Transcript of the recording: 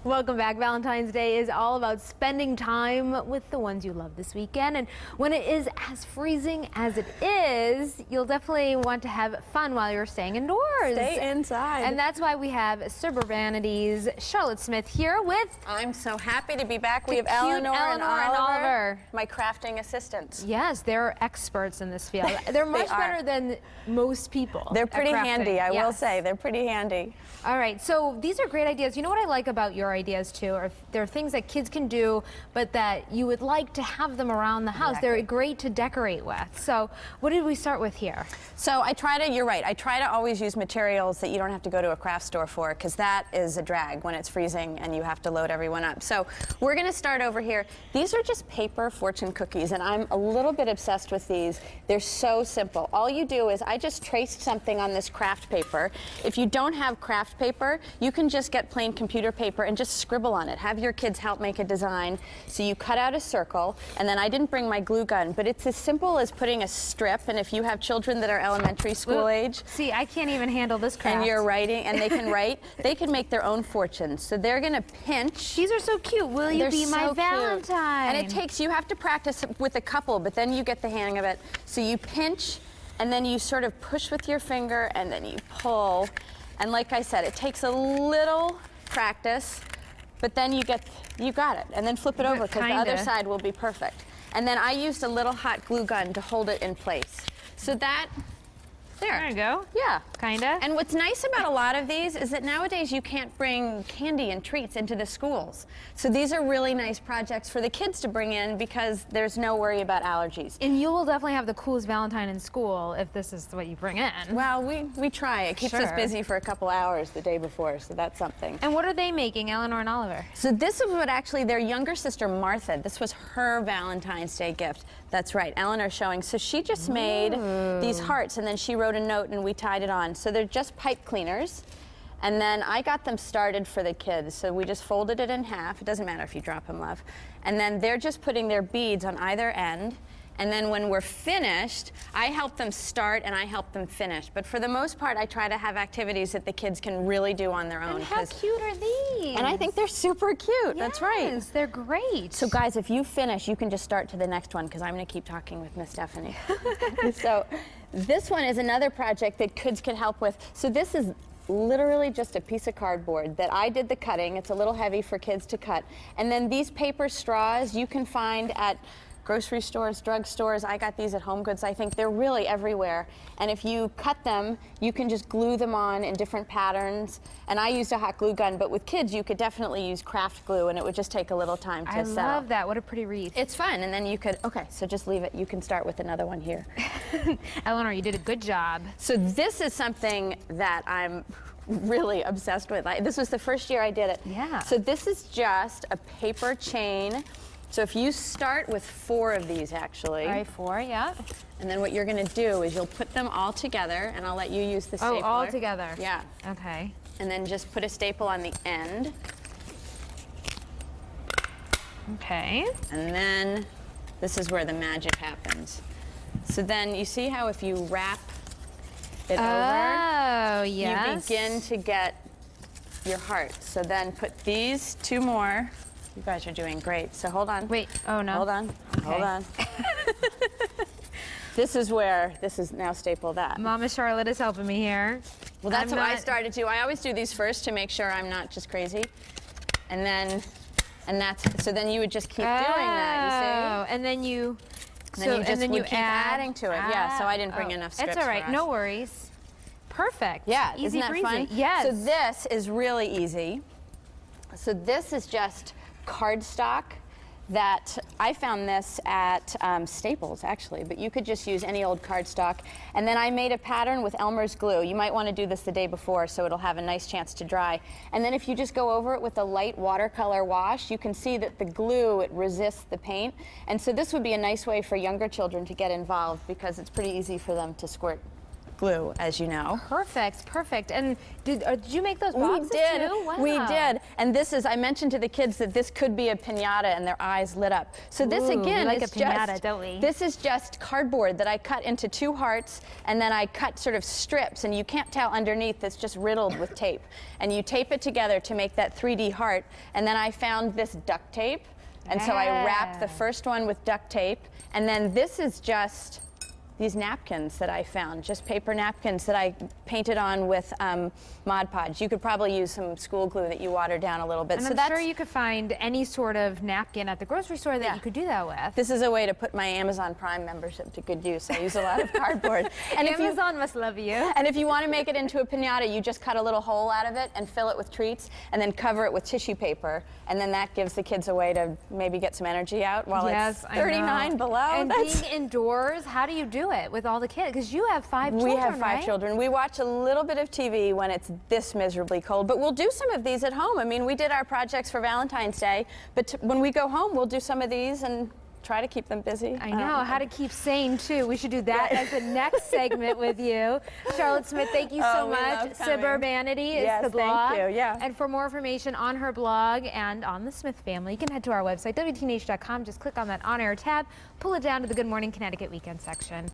Welcome back. Valentine's Day is all about spending time with the ones you love this weekend. And when it is as freezing as it is, you'll definitely want to have fun while you're staying indoors. Stay inside. And that's why we have Ciburbanity's Charlotte Smith here with... I'm so happy to be back. We have Eleanor and Oliver, my crafting assistants. Yes, they're experts in this field. They're much better than most people. They're pretty handy, I will say. They're pretty handy. All right, so these are great ideas. You know what I like about your ideas too? Are there are things that kids can do, but that you would like to have them around the house. Exactly. They're great to decorate with. So what did we start with here? So I try to, you're right, I try to always use materials that you don't have to go to a craft store for, because that is a drag when it's freezing and you have to load everyone up. So we're going to start over here. These are just paper fortune cookies, and I'm a little bit obsessed with these. They're so simple. All you do is, I just traced something on this craft paper. If you don't have craft paper, you can just get plain computer paper and just scribble on it. Have your kids help make a design. So you cut out a circle, and then I didn't bring my glue gun, but it's as simple as putting a strip, and if you have children that are elementary school age. See, I can't even handle this craft. And you're writing, and they can write, they can make their own fortunes. So they're gonna pinch. These are so cute. Will you be my Valentine? And it takes, you have to practice with a couple, but then you get the hang of it. So you pinch, and then you sort of push with your finger, and then you pull. And like I said, it takes a little practice, but then you got it. And then flip it over, because the other side will be perfect. And then I used a little hot glue gun to hold it in place. So that, there you go. Yeah. Kinda. And what's nice about a lot of these is that nowadays you can't bring candy and treats into the schools. So these are really nice projects for the kids to bring in, because there's no worry about allergies. And you will definitely have the coolest Valentine in school if this is what you bring in. Well, we try. It keeps us busy for a couple hours the day before, so that's something. And what are they making, Eleanor and Oliver? So this is what actually their younger sister, Martha, this was her Valentine's Day gift. That's right, Eleanor's showing. So she just made these hearts, and then she wrote a note and we tied it on. So they're just pipe cleaners. And then I got them started for the kids. So we just folded it in half. It doesn't matter if you drop them, love. And then they're just putting their beads on either end. And then when we're finished, I help them start and I help them finish. But for the most part, I try to have activities that the kids can really do on their own. And how cute are these? And I think they're super cute. Yes, that's right. They're great. So guys, if you finish, you can just start to the next one, because I'm going to keep talking with Miss Stephanie. So this one is another project that kids could help with. So this is literally just a piece of cardboard that I did the cutting. It's a little heavy for kids to cut. And then these paper straws you can find at grocery stores, drug stores. I got these at Home Goods. I think they're really everywhere. And if you cut them, you can just glue them on in different patterns. And I used a hot glue gun, but with kids, you could definitely use craft glue, and it would just take a little time to set up. I love that. What a pretty wreath. It's fun, and then you could, okay, so just leave it. You can start with another one here. Eleanor, you did a good job. So this is something that I'm really obsessed with. This was the first year I did it. Yeah. So this is just a paper chain. So if you start with 4 of these, actually. All right, 4, yeah. And then what you're going to do is you'll put them all together, and I'll let you use the stapler. Oh, all together. Yeah. Okay. And then just put a staple on the end. Okay. And then this is where the magic happens. So then you see how if you wrap it over, yes. you begin to get your heart. So then put these 2 more. You guys are doing great. So hold on. Wait. Oh, no. Hold on. Okay. Hold on. This is where this is now stapled at. Mama Charlotte is helping me here. Well, that's what I started to. I always do these first to make sure I'm not just crazy. And then, so then you would just keep doing that, you see? And then you, and then you keep adding to it. Yeah, so I didn't bring enough strips. It's all right. For us. No worries. Perfect. Yeah, easy isn't that breezy. fun? Yes. So this is really easy. So this is just cardstock that I found this at Staples, actually, but you could just use any old cardstock. And then I made a pattern with Elmer's glue. You might want to do this the day before so it'll have a nice chance to dry. And then if you just go over it with a light watercolor wash, you can see that the glue, it resists the paint. And so this would be a nice way for younger children to get involved, because it's pretty easy for them to squirt glue, as you know. Perfect, perfect. And did you make those boxes We did. too? Wow. We did. And this is, I mentioned to the kids that this could be a piñata, and their eyes lit up. So this Ooh, again we like is a piñata, just, don't we? this is just cardboard that I cut into 2 hearts, and then I cut sort of strips, and you can't tell underneath, it's just riddled with tape. And you tape it together to make that 3D heart. And then I found this duct tape, and so I wrapped the first one with duct tape, and then this is just these napkins that I found, just paper napkins that I painted on with Mod Podge. You could probably use some school glue that you water down a little bit. And so I'm sure you could find any sort of napkin at the grocery store that you could do that with. This is a way to put my Amazon Prime membership to good use. I use a lot of cardboard. And Amazon must love you. And if you want to make it into a piñata, you just cut a little hole out of it and fill it with treats, and then cover it with tissue paper, and then that gives the kids a way to maybe get some energy out while it's 39 below. And being indoors, how do you do it with all the kids? Because you have 5 children, We have 5 right? children. We watch a little bit of TV when it's this miserably cold, but we'll do some of these at home. I mean, we did our projects for Valentine's Day, but when we go home, we'll do some of these and try to keep them busy. I know, how to keep sane too. We should do that as the next segment with you. Charlotte Smith, thank you so much. Ciburbanity is the blog. Thank you, yeah. And for more information on her blog and on the Smith family, you can head to our website, WTNH.com. Just click on that on-air tab, pull it down to the Good Morning Connecticut Weekend section.